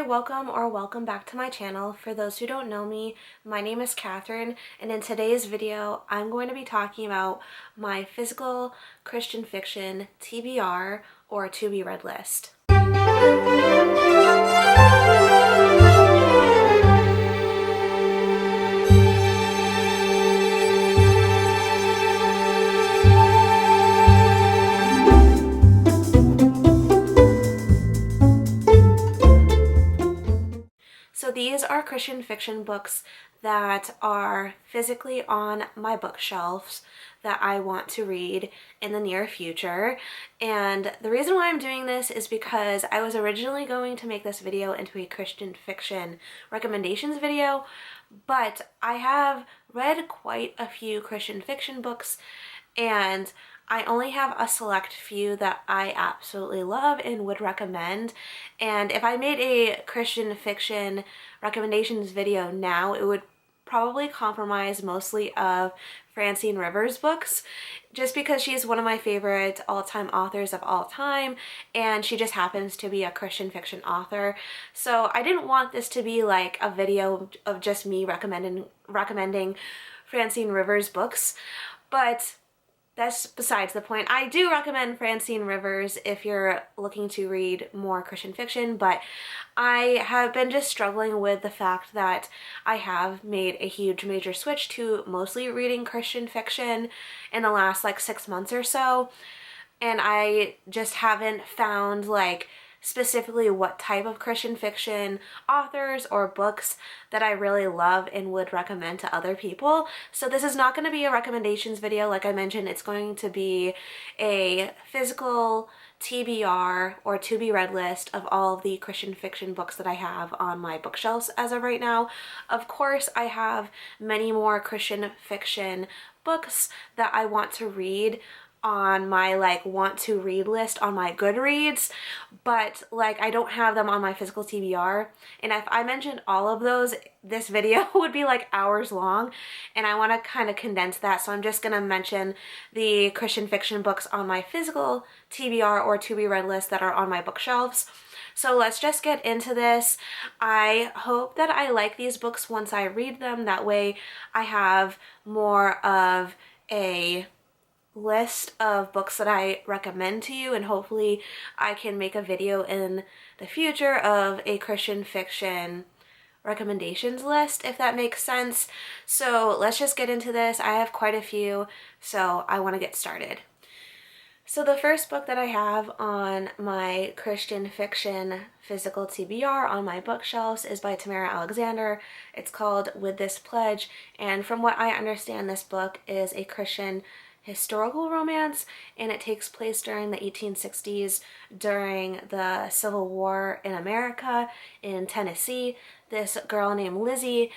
Hi, welcome back to my channel. For those who don't know me, my name is Katharine, and in today's video, I'm going to be talking about my physical Christian fiction TBR or to be read list. So these are Christian fiction books that are physically on my bookshelves that I want to read in the near future. And the reason why I'm doing this is because I was originally going to make this video into a Christian fiction recommendations video, but I have read quite a few Christian fiction books and I only have a select few that I absolutely love and would recommend. And if I made a Christian fiction recommendations video now, it would probably compromise mostly of Francine Rivers' books, just because she's one of my favorite all-time authors of all time, and she just happens to be a Christian fiction author. So I didn't want this to be like a video of just me recommending Francine Rivers' books, but that's besides the point. I do recommend Francine Rivers if you're looking to read more Christian fiction, but I have been just struggling with the fact that I have made a huge major switch to mostly reading Christian fiction in the last like 6 months or so, and I just haven't found like specifically what type of Christian fiction authors or books that I really love and would recommend to other people. So this is not going to be a recommendations video. Like I mentioned, it's going to be a physical TBR or to be read list of all of the Christian fiction books that I have on my bookshelves as of right now. Of course, I have many more Christian fiction books that I want to read on my like want to read list on my Goodreads, but like I don't have them on my physical TBR, and if I mentioned all of those, this video would be like hours long, and I want to kind of condense that, so I'm just gonna mention the Christian fiction books on my physical TBR or to be read list that are on my bookshelves. So let's just get into this. I hope that I like these books once I read them. That way I have more of a list of books that I recommend to you, and hopefully I can make a video in the future of a Christian fiction recommendations list, if that makes sense. So let's just get into this. I have quite a few, so I want to get started. So the first book that I have on my Christian fiction physical TBR on my bookshelves is by Tamara Alexander. It's called With This Pledge, and from what I understand, this book is a Christian historical romance, and it takes place during the 1860s during the Civil War in America in Tennessee. This girl named Lizzie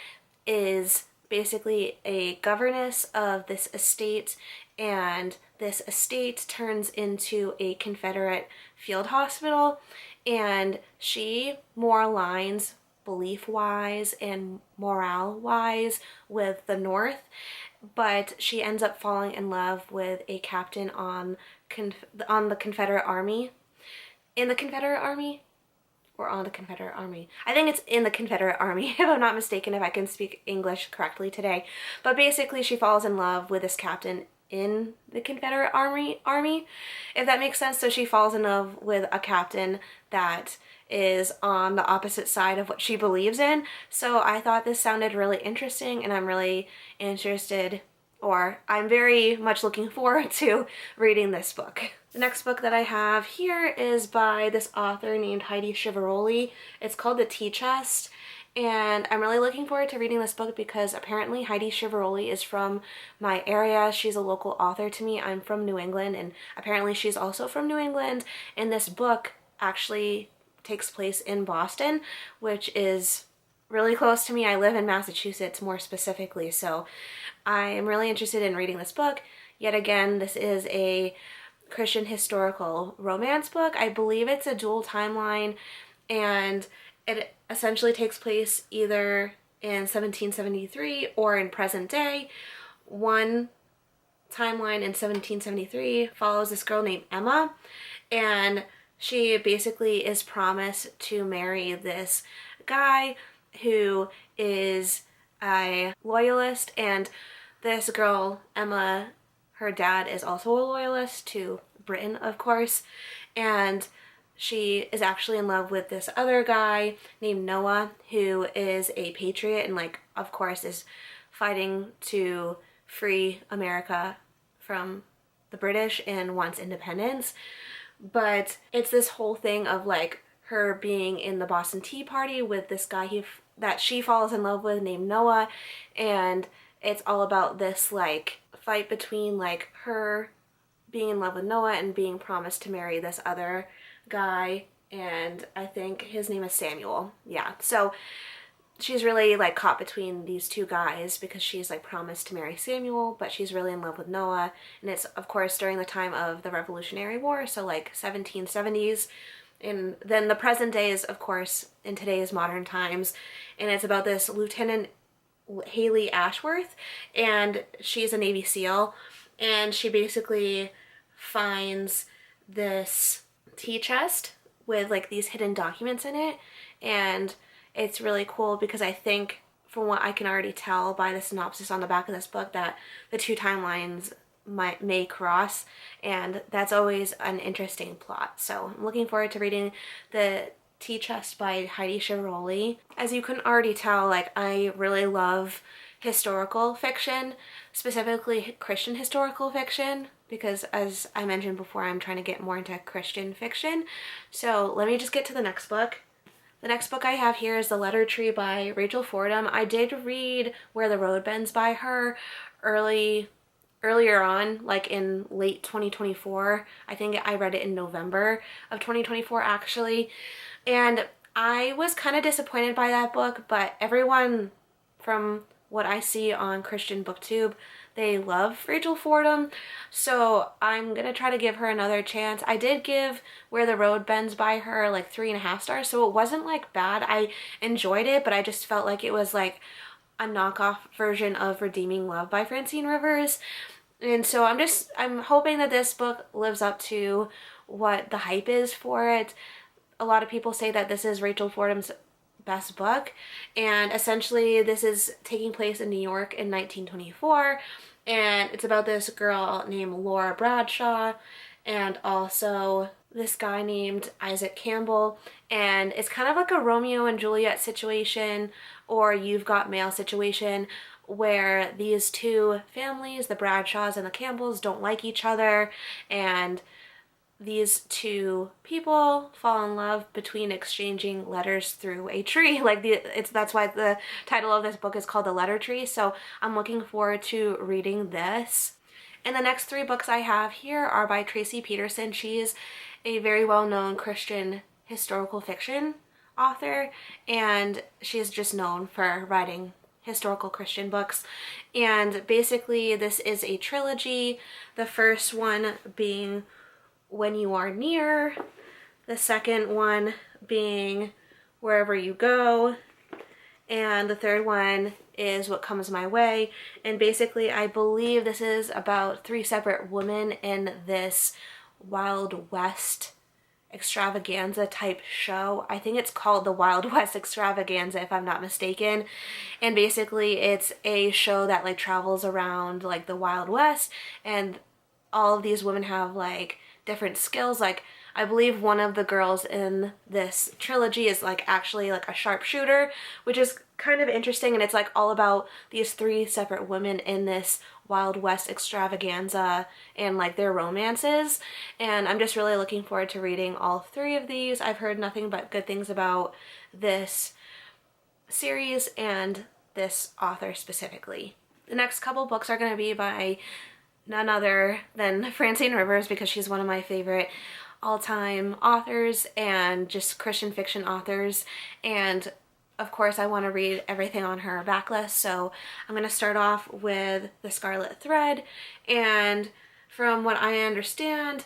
is basically a governess of this estate, and this estate turns into a Confederate field hospital, and she more aligns belief-wise and morale-wise with the North, but she ends up falling in love with a captain on the Confederate Army. In the Confederate Army? Or on the Confederate Army? I think it's in the Confederate Army, if I'm not mistaken, if I can speak English correctly today. But basically she falls in love with this captain in the Confederate Army, if that makes sense. So she falls in love with a captain that is on the opposite side of what she believes in. So I thought this sounded really interesting, and I'm really interested, or I'm very much looking forward to reading this book. The next book that I have here is by this author named Heidi Chiavaroli. It's called The Tea Chest, and I'm really looking forward to reading this book because apparently Heidi Chiavaroli is from my area. She's a local author to me. I'm from New England, and apparently she's also from New England, and this book actually takes place in Boston, which is really close to me. I live in Massachusetts more specifically, so I am really interested in reading this book. Yet again, this is a Christian historical romance book. I believe it's a dual timeline, and it essentially takes place either in 1773 or in present day. One timeline in 1773 follows this girl named Emma, and she basically is promised to marry this guy who is a loyalist, and this girl, Emma, her dad is also a loyalist to Britain, of course, and she is actually in love with this other guy named Noah, who is a patriot and, like, of course is fighting to free America from the British and wants independence. But it's this whole thing of, like, her being in the Boston Tea Party with this guy that she falls in love with named Noah, and it's all about this, like, fight between, like, her being in love with Noah and being promised to marry this other guy, and I think his name is Samuel. Yeah, so she's really, like, caught between these two guys because she's, like, promised to marry Samuel, but she's really in love with Noah, and it's, of course, during the time of the Revolutionary War, so, like, 1770s, and then the present day is, of course, in today's modern times, and it's about this Lieutenant Haley Ashworth, and she's a Navy SEAL, and she basically finds this tea chest with, like, these hidden documents in it, and it's really cool because I think, from what I can already tell by the synopsis on the back of this book, that the two timelines may cross, and that's always an interesting plot. So I'm looking forward to reading the Tea Chest by Heidi Chiaroli. As you can already tell, like, I really love historical fiction, specifically Christian historical fiction, because as I mentioned before, I'm trying to get more into Christian fiction. So let me just get to the next book. The next book I have here is The Letter Tree by Rachel Fordham. I did read Where the Road Bends by her earlier on, like in late 2024. I think I read it in November of 2024 actually. And I was kind of disappointed by that book, but everyone, from what I see on Christian BookTube, they love Rachel Fordham, so I'm gonna try to give her another chance. I did give Where the Road Bends by her like 3.5 stars, so it wasn't, like, bad. I enjoyed it, but I just felt like it was like a knockoff version of Redeeming Love by Francine Rivers. And so I'm hoping that this book lives up to what the hype is for it. A lot of people say that this is Rachel Fordham's best book, and essentially this is taking place in New York in 1924, and it's about this girl named Laura Bradshaw and also this guy named Isaac Campbell, and it's kind of like a Romeo and Juliet situation or You've Got Mail situation, where these two families, the Bradshaws and the Campbells, don't like each other, and these two people fall in love between exchanging letters through a tree. Like, that's why the title of this book is called The Letter Tree. So I'm looking forward to reading this. And the next 3 books I have here are by Tracy Peterson. She's a very well-known Christian historical fiction author, and she's just known for writing historical Christian books. And basically this is a trilogy, the first one being When You Are Near, the second one being Wherever You Go, and the third one is What Comes My Way. And basically I believe this is about 3 separate women in this Wild West extravaganza type show. I think it's called the Wild West Extravaganza if I'm not mistaken. And basically it's a show that, like, travels around, like, the Wild West, and all of these women have, like, different skills. Like, I believe one of the girls in this trilogy is, like, actually, like, a sharpshooter, which is kind of interesting, and it's, like, all about these 3 separate women in this Wild West extravaganza and, like, their romances. And I'm just really looking forward to reading all 3 of these. I've heard nothing but good things about this series and this author specifically. The next couple books are going to be by none other than Francine Rivers, because she's one of my favorite all-time authors and just Christian fiction authors, and of course I want to read everything on her backlist. So I'm going to start off with The Scarlet Thread, and from what I understand,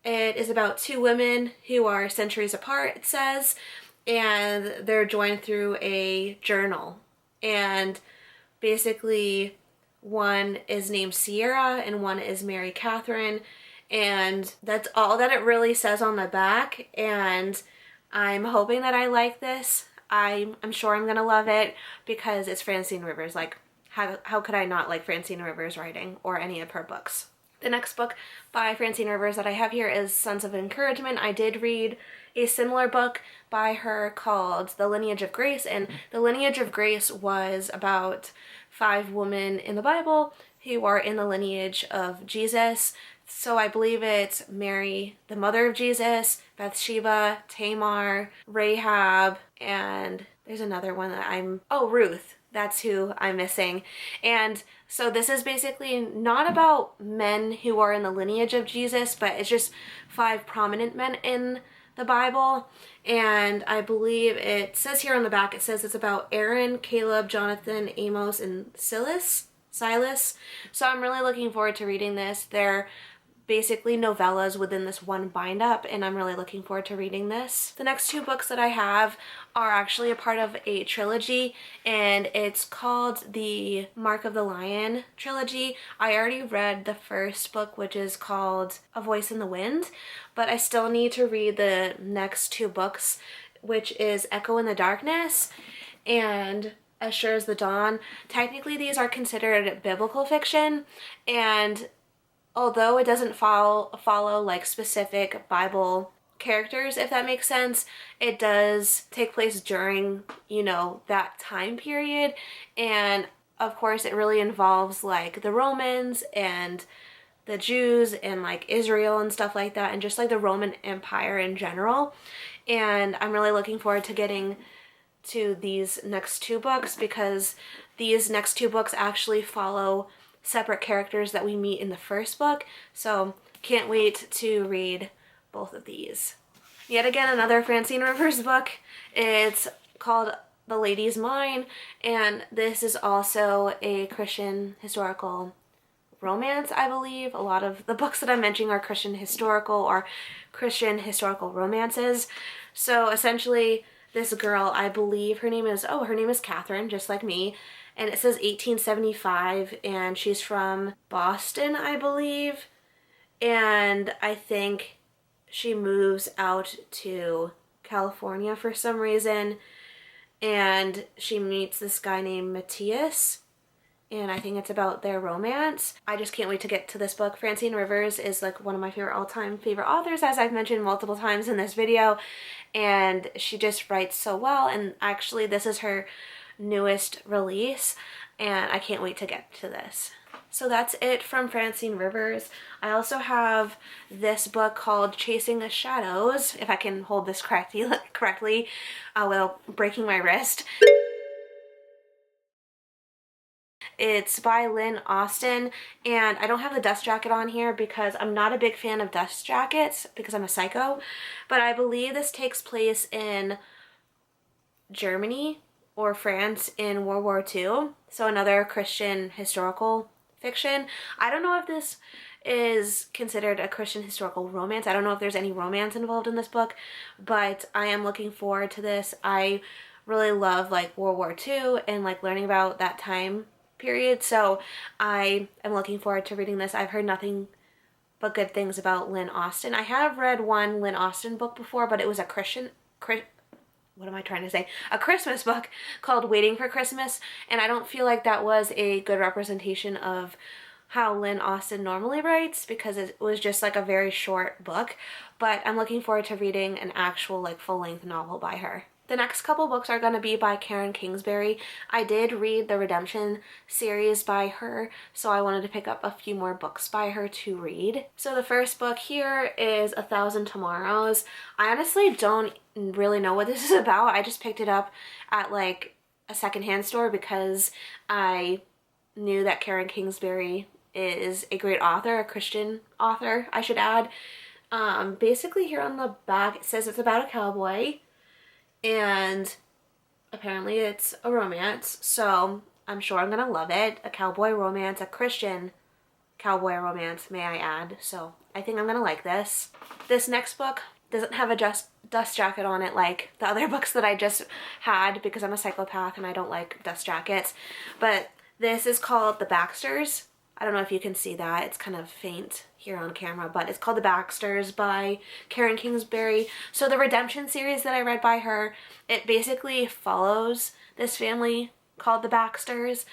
it is about 2 women who are centuries apart, it says, and they're joined through a journal, and basically one is named Sierra and one is Mary Katharine, and that's all that it really says on the back, and I'm hoping that I like this. I'm sure I'm gonna love it because it's Francine Rivers. Like, how could I not like Francine Rivers' writing or any of her books? The next book by Francine Rivers that I have here is Sons of Encouragement. I did read a similar book by her called The Lineage of Grace, and The Lineage of Grace was about 5 women in the Bible who are in the lineage of Jesus. So I believe it's Mary, the mother of Jesus, Bathsheba, Tamar, Rahab, and there's another one that Ruth. That's who I'm missing. And so this is basically not about men who are in the lineage of Jesus, but it's just 5 prominent men in the Bible. And I believe it says here on the back, it says it's about Aaron, Caleb, Jonathan, Amos, and Silas. So I'm really looking forward to reading this. They're basically novellas within this one bind up, and I'm really looking forward to reading this. The next 2 books that I have are actually a part of a trilogy, and it's called the Mark of the Lion trilogy. I already read the first book, which is called A Voice in the Wind, but I still need to read the next 2 books, which is Echo in the Darkness and As Sure as the Dawn. Technically these are considered biblical fiction, and although it doesn't follow like specific Bible characters, if that makes sense, it does take place during, that time period. And of course it really involves like the Romans and the Jews and like Israel and stuff like that, and just like the Roman Empire in general. And I'm really looking forward to getting to these next 2 books because these next 2 books actually follow separate characters that we meet in the first book. So can't wait to read both of these. Yet again, another Francine Rivers book. It's called The Lady's Mine, and this is also a Christian historical romance, I believe. A lot of the books that I'm mentioning are Christian historical or Christian historical romances. So essentially this girl, I believe her name is Katharine, just like me. And it says 1875, and she's from Boston, I believe. And I think she moves out to California for some reason, and she meets this guy named Matthias, and I think it's about their romance. I just can't wait to get to this book. Francine Rivers is like one of my all-time favorite authors, as I've mentioned multiple times in this video, and she just writes so well. And actually this is her newest release, and I can't wait to get to this. So that's it from Francine Rivers. I also have this book called Chasing the Shadows, if I can hold this correctly without breaking my wrist. It's by Lynn Austin, and I don't have the dust jacket on here because I'm not a big fan of dust jackets because I'm a psycho, but I believe this takes place in Germany or France in World War II, so another Christian historical fiction. I don't know if this is considered a Christian historical romance. I don't know if there's any romance involved in this book, but I am looking forward to this. I really love like World War II and like learning about that time period, so I am looking forward to reading this. I've heard nothing but good things about Lynn Austin. I have read one Lynn Austin book before, but it was a a Christmas book called Waiting for Christmas, and I don't feel like that was a good representation of how Lynn Austin normally writes because it was just like a very short book. But I'm looking forward to reading an actual like full-length novel by her. The next couple books are going to be by Karen Kingsbury. I did read the Redemption series by her, so I wanted to pick up a few more books by her to read. So the first book here is 1,000 Tomorrows. I honestly don't really know what this is about. I just picked it up at like a secondhand store because I knew that Karen Kingsbury is a great author, a Christian author, I should add. Basically here on the back it says it's about a cowboy, and apparently it's a romance, so I'm sure I'm gonna love it. A cowboy romance, a Christian cowboy romance, may I add, so I think I'm gonna like this. This next book doesn't have a dust jacket on it like the other books that I just had because I'm a psychopath and I don't like dust jackets, but this is called The Baxters. I don't know if you can see that. It's kind of faint here on camera, but it's called The Baxters by Karen Kingsbury. So the Redemption series that I read by her, it basically follows this family called the Baxters,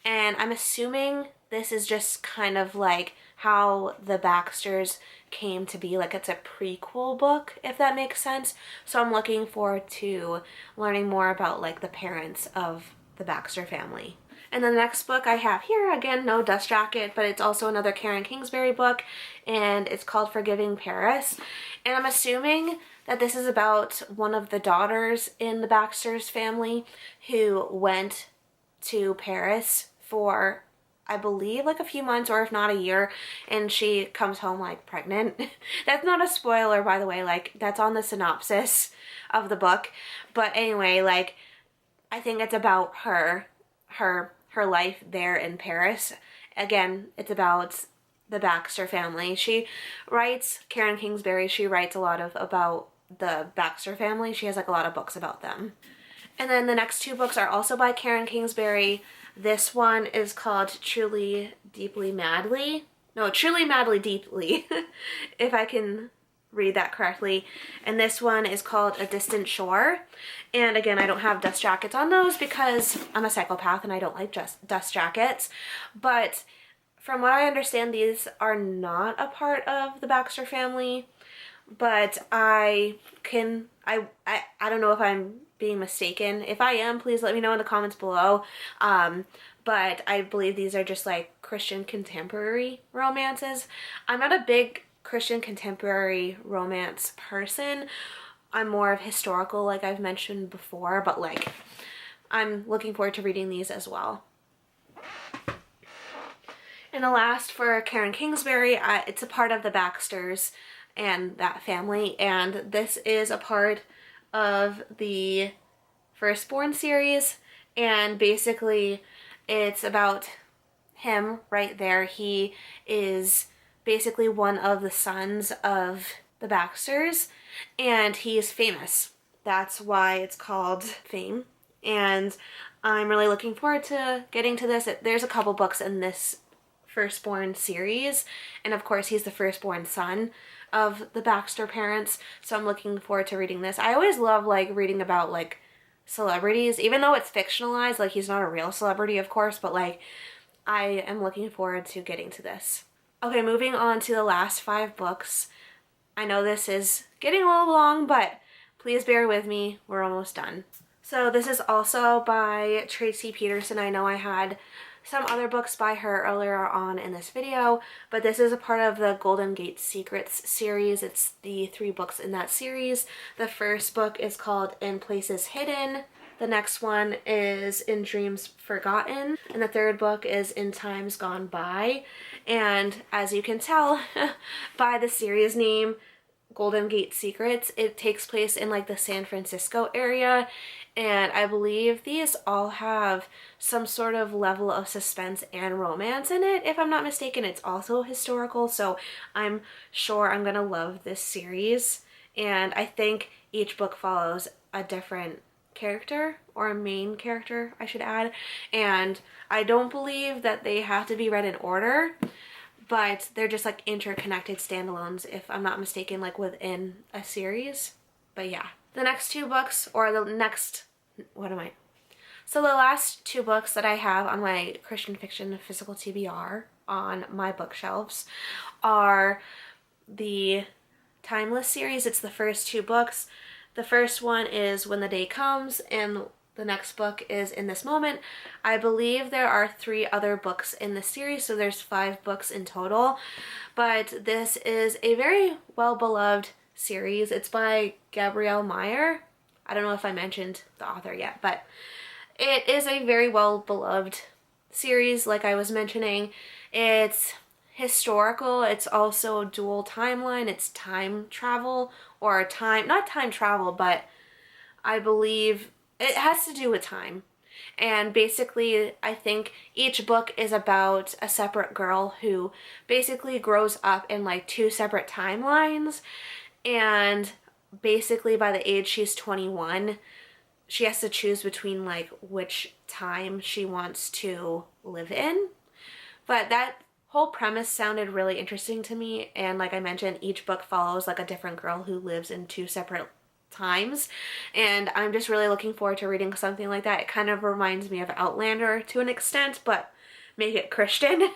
and I'm assuming this is just kind of like how the Baxters came to be. Like, it's a prequel book, if that makes sense. So I'm looking forward to learning more about like the parents of the Baxter family. And the next book I have here, again, no dust jacket, but it's also another Karen Kingsbury book, and it's called Forgiving Paris. And I'm assuming that this is about one of the daughters in the Baxter's family who went to Paris for, I believe, like a few months, or if not a year, and she comes home like pregnant. That's not a spoiler, by the way, like that's on the synopsis of the book. But anyway, like I think it's about her life there in Paris. Again, it's about the Baxter family. She writes, Karen Kingsbury, she writes a lot about the Baxter family. She has like a lot of books about them. And then the next two books are also by Karen Kingsbury. This one is called Truly Madly, Deeply, if I can read that correctly. And this one is called A Distant Shore. And again, I don't have dust jackets on those because I'm a psychopath and I don't like just dust jackets. But from what I understand, these are not a part of the Baxter family. But I don't know if I'm being mistaken. If I am, please let me know in the comments below. But I believe these are just like Christian contemporary romances. I'm not a big Christian contemporary romance person. I'm more of historical, like I've mentioned before, but like I'm looking forward to reading these as well. And the last for Karen Kingsbury, it's a part of the Baxters and that family, and this is a part of the Firstborn series, and basically it's about him right there. He is basically one of the sons of the Baxters, and he is famous. That's why it's called Fame, and I'm really looking forward to getting to this. There's a couple books in this Firstborn series, and of course he's the firstborn son of the Baxter parents, so I'm looking forward to reading this. I always love like reading about like celebrities, even though it's fictionalized, like he's not a real celebrity of course, but like I am looking forward to getting to this. Okay, moving on to the last 5 books. I know this is getting a little long, but please bear with me, we're almost done. So this is also by Tracy Peterson. I know I had some other books by her earlier on in this video, but this is a part of the Golden Gate Secrets series. It's the 3 books in that series. The first book is called In Places Hidden. The next one is In Dreams Forgotten. And the third book is In Times Gone By. And as you can tell by the series name, Golden Gate Secrets, it takes place in like the San Francisco area, and I believe these all have some sort of level of suspense and romance in it. If I'm not mistaken, it's also historical, so I'm sure I'm gonna love this series. And I think each book follows a different character, or a main character I should add, and I don't believe that they have to be read in order, but they're just like interconnected standalones, if I'm not mistaken, like within a series. But yeah, the next 2 books, or the next, so the last 2 books that I have on my Christian fiction physical TBR on my bookshelves are the Timeless series. It's the first 2 books. The first one is When the Day Comes, and the next book is In This Moment. I believe there are 3 other books in the series, so there's 5 books in total. But this is a very well-beloved series. It's by Gabrielle Meyer. I don't know if I mentioned the author yet, but it is a very well-beloved series, like I was mentioning. It's historical, it's also dual timeline, it's time travel, or not time travel, but I believe it has to do with time. And basically, I think each book is about a separate girl who basically grows up in like 2 separate timelines, and basically by the age she's 21, she has to choose between like which time she wants to live in. But that whole premise sounded really interesting to me, and like I mentioned, each book follows like a different girl who lives in two separate times, and I'm just really looking forward to reading something like that. It kind of reminds me of Outlander to an extent, but make it Christian.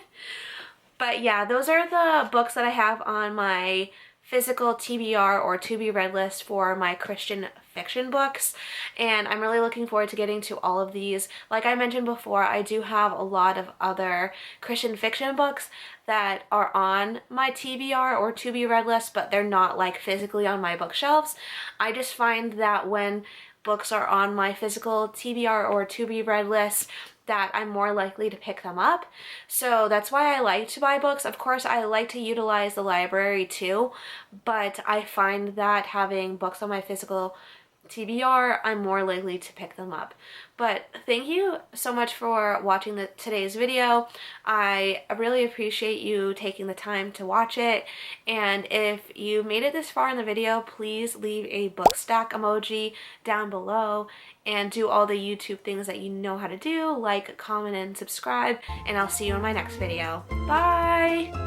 But yeah, those are the books that I have on my physical TBR or to be read list for my Christian fiction books, and I'm really looking forward to getting to all of these. Like I mentioned before, I do have a lot of other Christian fiction books that are on my TBR or to be read list, but they're not like physically on my bookshelves. I just find that when books are on my physical TBR or to be read list, that I'm more likely to pick them up. So that's why I like to buy books. Of course, I like to utilize the library too, but I find that having books on my physical TBR, I'm more likely to pick them up. But thank you so much for watching today's video. I really appreciate you taking the time to watch it. And if you made it this far in the video, please leave a book stack emoji down below and do all the YouTube things that you know how to do, like, comment, and subscribe. And I'll see you in my next video. Bye!